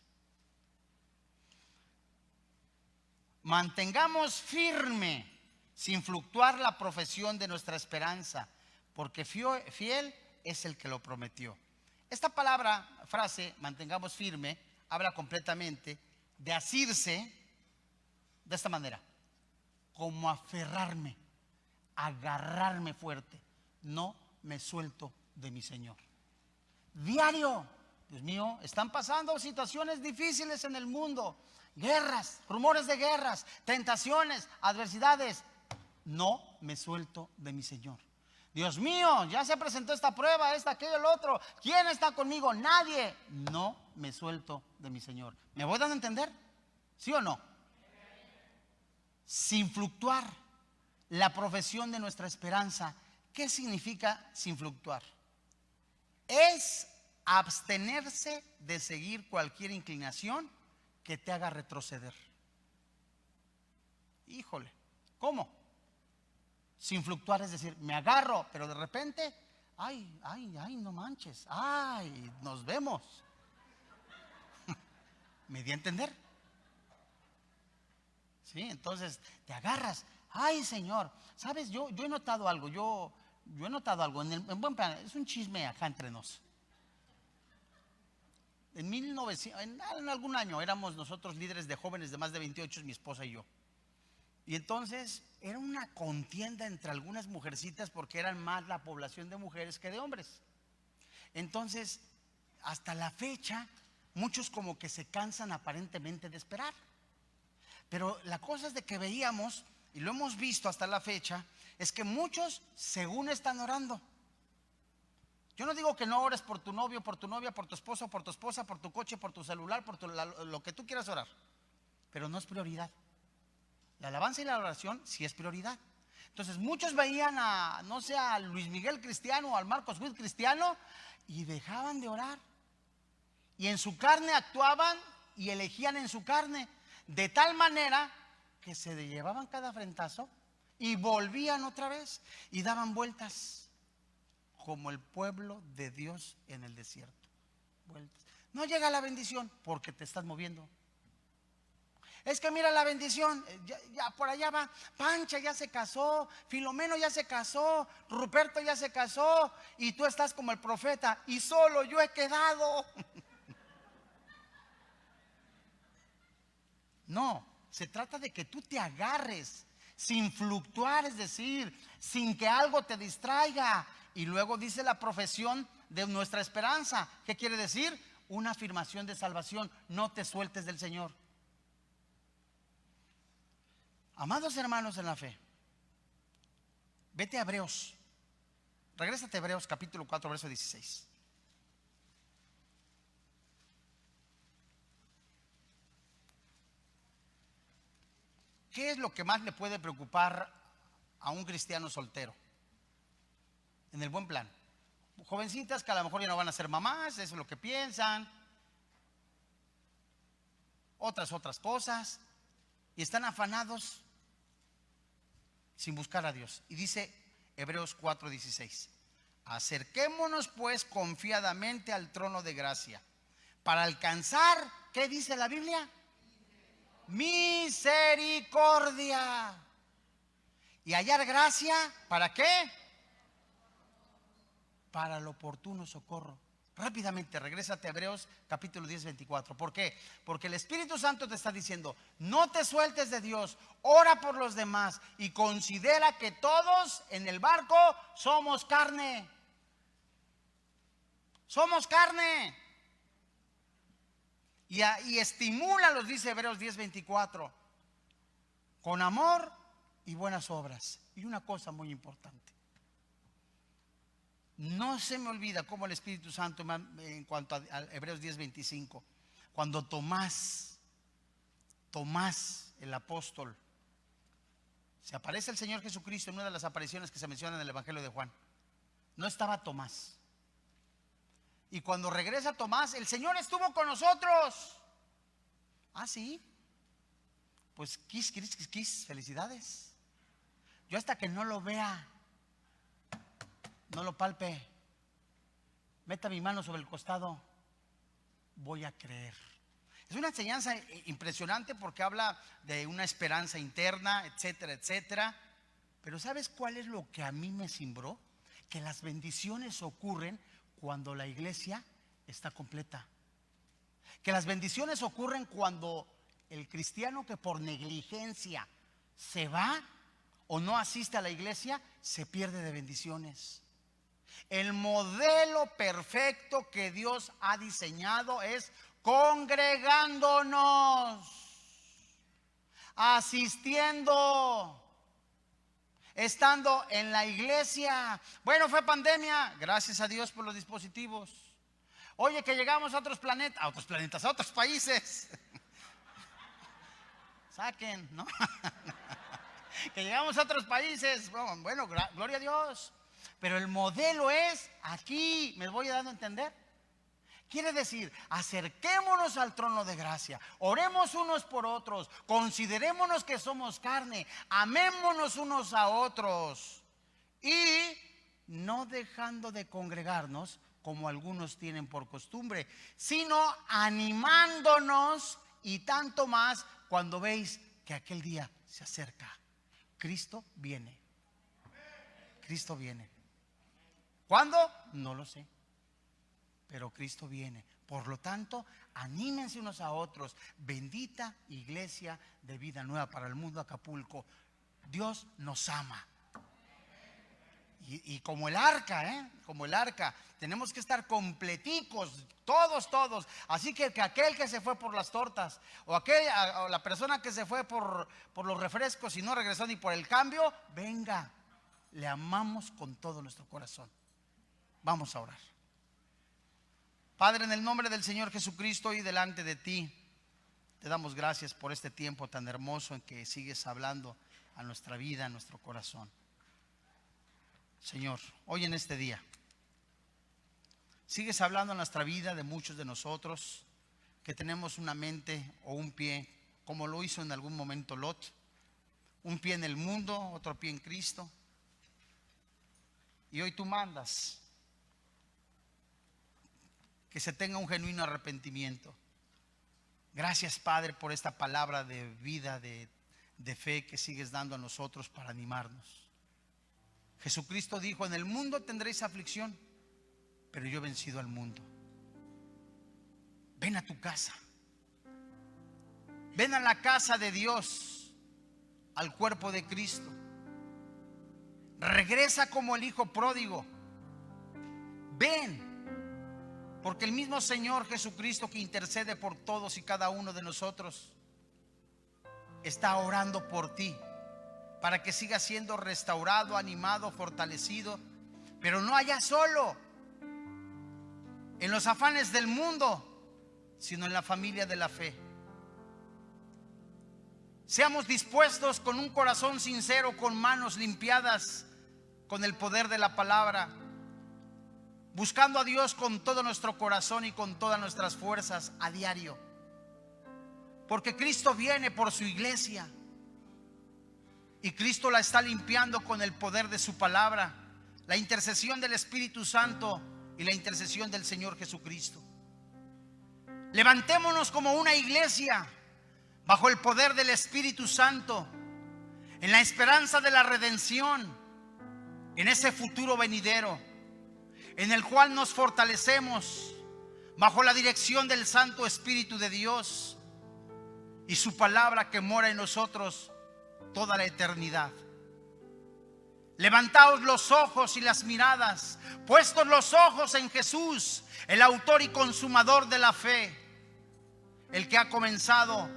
mantengamos firme, sin fluctuar, la profesión de nuestra esperanza, porque fiel es el que lo prometió. Esta frase, mantengamos firme, habla completamente de asirse de esta manera, como aferrarme, agarrarme fuerte. No me suelto de mi Señor. Diario, Dios mío, están pasando situaciones difíciles en el mundo, guerras, rumores de guerras, tentaciones, adversidades. No me suelto de mi Señor. Dios mío, ya se presentó esta prueba, esta, aquello, el otro. ¿Quién está conmigo? Nadie. No me suelto de mi Señor. ¿Me voy dando a entender? ¿Sí o no? Sin fluctuar. La profesión de nuestra esperanza. ¿Qué significa sin fluctuar? Es abstenerse de seguir cualquier inclinación que te haga retroceder. Híjole, ¿cómo? Sin fluctuar, es decir, me agarro, pero de repente, ay, no manches, ay, nos vemos. ¿Me di a entender? Sí, entonces te agarras, ay, Señor, sabes, yo he notado algo, yo he notado algo, en buen plan, es un chisme acá entre nos. En 1900, en algún año éramos nosotros líderes de jóvenes de más de 28, mi esposa y yo. Y entonces era una contienda entre algunas mujercitas porque eran más la población de mujeres que de hombres. Entonces, hasta la fecha, muchos como que se cansan aparentemente de esperar. Pero la cosa es de que veíamos, y lo hemos visto hasta la fecha, es que muchos según están orando. Yo no digo que no ores por tu novio, por tu novia, por tu esposo, por tu esposa, por tu coche, por tu celular, por lo que tú quieras orar. Pero no es prioridad. La alabanza y la oración sí es prioridad. Entonces muchos veían a, no sé, a Luis Miguel cristiano o al Marcos Witt cristiano y dejaban de orar. Y en su carne actuaban y elegían en su carne. De tal manera que se llevaban cada frentazo y volvían otra vez y daban vueltas. Como el pueblo de Dios en el desierto. Vueltas. No llega la bendición porque te estás moviendo. Es que mira la bendición, ya por allá va, Pancha ya se casó, Filomeno ya se casó, Ruperto ya se casó, y tú estás como el profeta, y solo yo he quedado. No, se trata de que tú te agarres sin fluctuar, es decir, sin que algo te distraiga. Y luego dice la profesión de nuestra esperanza. ¿Qué quiere decir? Una afirmación de salvación. No te sueltes del Señor. Amados hermanos en la fe, vete a Hebreos. Regrésate a Hebreos capítulo 4, verso 16. ¿Qué es lo que más le puede preocupar a un cristiano soltero? En el buen plan. Jovencitas que a lo mejor ya no van a ser mamás, eso es lo que piensan. Otras cosas. Y están afanados sin buscar a Dios. Y dice Hebreos 4:16. Acerquémonos pues confiadamente al trono de gracia para alcanzar, ¿qué dice la Biblia? Misericordia. Y hallar gracia, ¿para qué? Para el oportuno socorro. Rápidamente, regrésate a Hebreos capítulo 10, 24. ¿Por qué? Porque el Espíritu Santo te está diciendo, no te sueltes de Dios, ora por los demás y considera que todos en el barco somos carne. Somos carne. Y estimúlalos, dice Hebreos 10, 24, con amor y buenas obras. Y una cosa muy importante. No se me olvida cómo el Espíritu Santo, en cuanto a Hebreos 10, 25, cuando Tomás, el apóstol, se aparece el Señor Jesucristo en una de las apariciones que se mencionan en el Evangelio de Juan. No estaba Tomás. Y cuando regresa Tomás, el Señor estuvo con nosotros. Ah, sí. Pues quis, felicidades. Yo hasta que no lo vea, no lo palpe, meta mi mano sobre el costado, voy a creer. Es una enseñanza impresionante porque habla de una esperanza interna, etcétera, etcétera. Pero ¿sabes cuál es lo que a mí me cimbró? Que las bendiciones ocurren cuando la iglesia está completa. Que las bendiciones ocurren cuando el cristiano que por negligencia se va o no asiste a la iglesia, se pierde de bendiciones. El modelo perfecto que Dios ha diseñado es congregándonos, asistiendo, estando en la iglesia. Bueno, fue pandemia, gracias a Dios por los dispositivos. Oye, que llegamos a otros planetas, a otros países. Saquen, ¿no? Que llegamos a otros países. Bueno, gloria a Dios. Pero el modelo es aquí. ¿Me voy dando a entender? Quiere decir, acerquémonos al trono de gracia, oremos unos por otros, considerémonos que somos carne, amémonos unos a otros y no dejando de congregarnos como algunos tienen por costumbre, sino animándonos, y tanto más cuando veis que aquel día se acerca. Cristo viene. Cristo viene. ¿Cuándo? No lo sé. Pero Cristo viene. Por lo tanto, anímense unos a otros. Bendita iglesia de Vida Nueva para el Mundo Acapulco. Dios nos ama. Y como el arca, como el arca, tenemos que estar completicos, todos. Así que aquel que se fue por las tortas, o la persona que se fue por los refrescos y no regresó ni por el cambio, venga, le amamos con todo nuestro corazón. Vamos a orar. Padre, en el nombre del Señor Jesucristo y delante de ti, te damos gracias por este tiempo tan hermoso en que sigues hablando a nuestra vida, a nuestro corazón. Señor, hoy en este día, sigues hablando en nuestra vida de muchos de nosotros que tenemos una mente o un pie, como lo hizo en algún momento Lot, un pie en el mundo, otro pie en Cristo. Y hoy tú mandas que se tenga un genuino arrepentimiento. Gracias, Padre, por esta palabra de vida, de fe que sigues dando a nosotros para animarnos. Jesucristo dijo: en el mundo tendréis aflicción, pero yo he vencido al mundo. Ven a tu casa. Ven a la casa de Dios, al cuerpo de Cristo. Regresa como el hijo pródigo. Ven. Porque el mismo Señor Jesucristo, que intercede por todos y cada uno de nosotros, está orando por ti, para que sigas siendo restaurado, animado, fortalecido, pero no allá solo, en los afanes del mundo, sino en la familia de la fe. Seamos dispuestos con un corazón sincero, con manos limpiadas, con el poder de la palabra, buscando a Dios con todo nuestro corazón y con todas nuestras fuerzas a diario. Porque Cristo viene por su iglesia y Cristo la está limpiando con el poder de su palabra, la intercesión del Espíritu Santo y la intercesión del Señor Jesucristo. Levantémonos como una iglesia bajo el poder del Espíritu Santo, en la esperanza de la redención, en ese futuro venidero, en el cual nos fortalecemos bajo la dirección del Santo Espíritu de Dios y su palabra que mora en nosotros toda la eternidad. Levantaos los ojos y las miradas, puestos los ojos en Jesús, el autor y consumador de la fe. El que ha comenzado,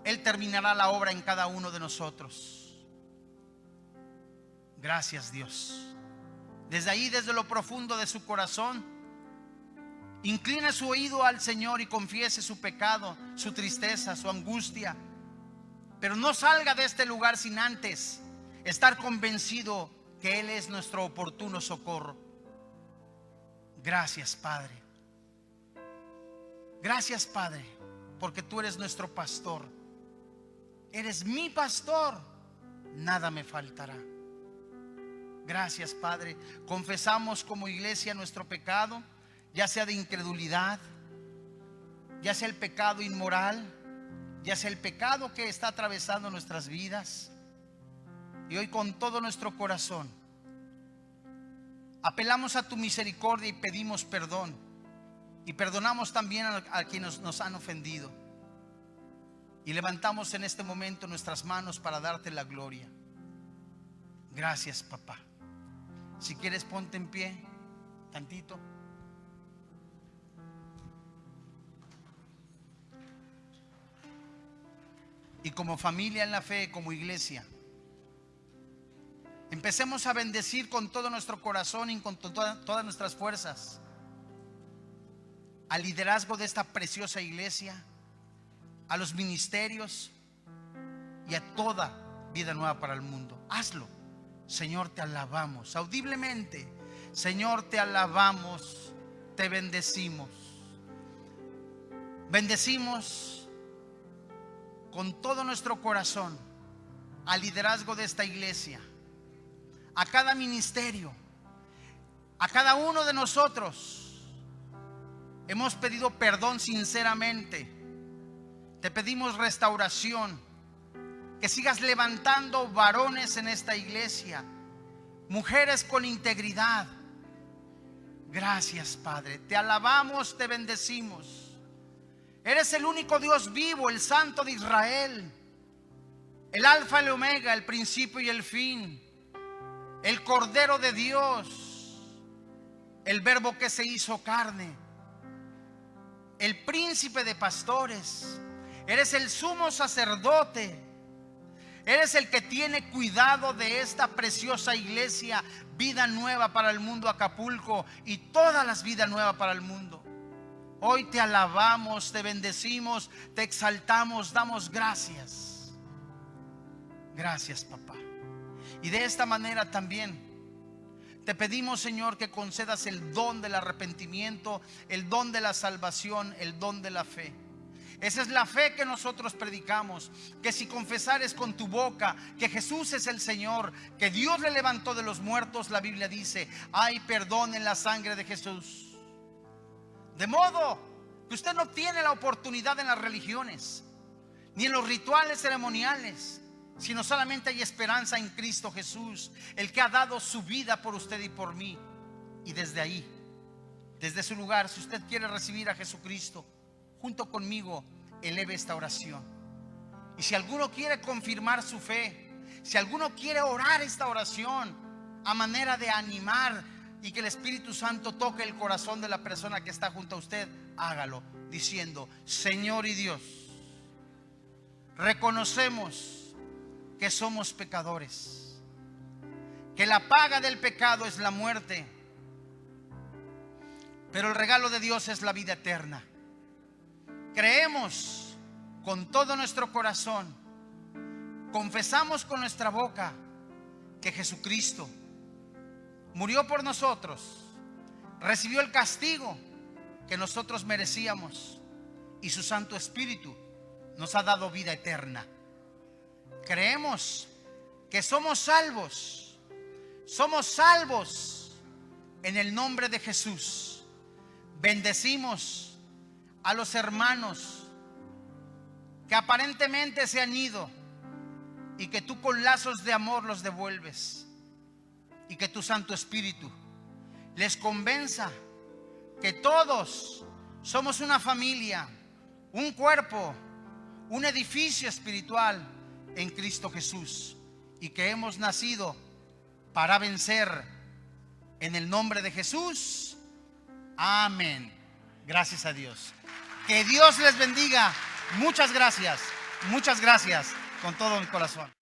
Él terminará la obra en cada uno de nosotros. Gracias, Dios. Desde ahí, desde lo profundo de su corazón, incline su oído al Señor y confiese su pecado, su tristeza, su angustia. Pero no salga de este lugar sin antes estar convencido que Él es nuestro oportuno socorro. Gracias, Padre. Gracias, Padre, porque tú eres nuestro pastor. Eres mi pastor, nada me faltará. Gracias, Padre. Confesamos como iglesia nuestro pecado, ya sea de incredulidad, ya sea el pecado inmoral, ya sea el pecado que está atravesando nuestras vidas. Y hoy con todo nuestro corazón apelamos a tu misericordia y pedimos perdón. Y perdonamos también a quienes nos han ofendido. Y levantamos en este momento nuestras manos para darte la gloria. Gracias, papá. Si quieres, ponte en pie tantito. Y como familia en la fe, como iglesia, empecemos a bendecir con todo nuestro corazón y con todas nuestras fuerzas al liderazgo de esta preciosa iglesia, a los ministerios y a toda Vida Nueva para el mundo. Hazlo. Señor, te alabamos audiblemente. Señor, te alabamos, te bendecimos. Bendecimos con todo nuestro corazón al liderazgo de esta iglesia, a cada ministerio, a cada uno de nosotros. Hemos pedido perdón sinceramente. Te pedimos restauración, que sigas levantando varones en esta iglesia, mujeres con integridad. Gracias, Padre, te alabamos, te bendecimos. Eres el único Dios vivo, el Santo de Israel, el Alfa y el Omega, el principio y el fin, el Cordero de Dios, el Verbo que se hizo carne, el Príncipe de pastores. Eres el sumo sacerdote. Eres el que tiene cuidado de esta preciosa iglesia, Vida Nueva para el mundo Acapulco, y todas las vidas nuevas para el mundo. Hoy te alabamos, te bendecimos, te exaltamos, damos gracias. Gracias, papá. Y de esta manera también te pedimos, Señor, que concedas el don del arrepentimiento, el don de la salvación, el don de la fe. Esa es la fe que nosotros predicamos, que si confesares con tu boca que Jesús es el Señor, que Dios le levantó de los muertos, la Biblia dice, hay perdón en la sangre de Jesús. De modo que usted no tiene la oportunidad en las religiones, ni en los rituales ceremoniales, sino solamente hay esperanza en Cristo Jesús, el que ha dado su vida por usted y por mí. Y desde ahí, desde su lugar, si usted quiere recibir a Jesucristo, junto conmigo, eleve esta oración. Y si alguno quiere confirmar su fe, si alguno quiere orar esta oración a manera de animar y que el Espíritu Santo toque el corazón de la persona que está junto a usted, hágalo diciendo: Señor y Dios, reconocemos que somos pecadores, que la paga del pecado es la muerte, pero el regalo de Dios es la vida eterna. Creemos con todo nuestro corazón, confesamos con nuestra boca que Jesucristo murió por nosotros, recibió el castigo que nosotros merecíamos y su Santo Espíritu nos ha dado vida eterna. Creemos que somos salvos en el nombre de Jesús. Bendecimos a los hermanos que aparentemente se han ido y que tú con lazos de amor los devuelves, y que tu Santo Espíritu les convenza que todos somos una familia, un cuerpo, un edificio espiritual en Cristo Jesús, y que hemos nacido para vencer en el nombre de Jesús. Amén. Gracias a Dios. Que Dios les bendiga. Muchas gracias con todo mi corazón.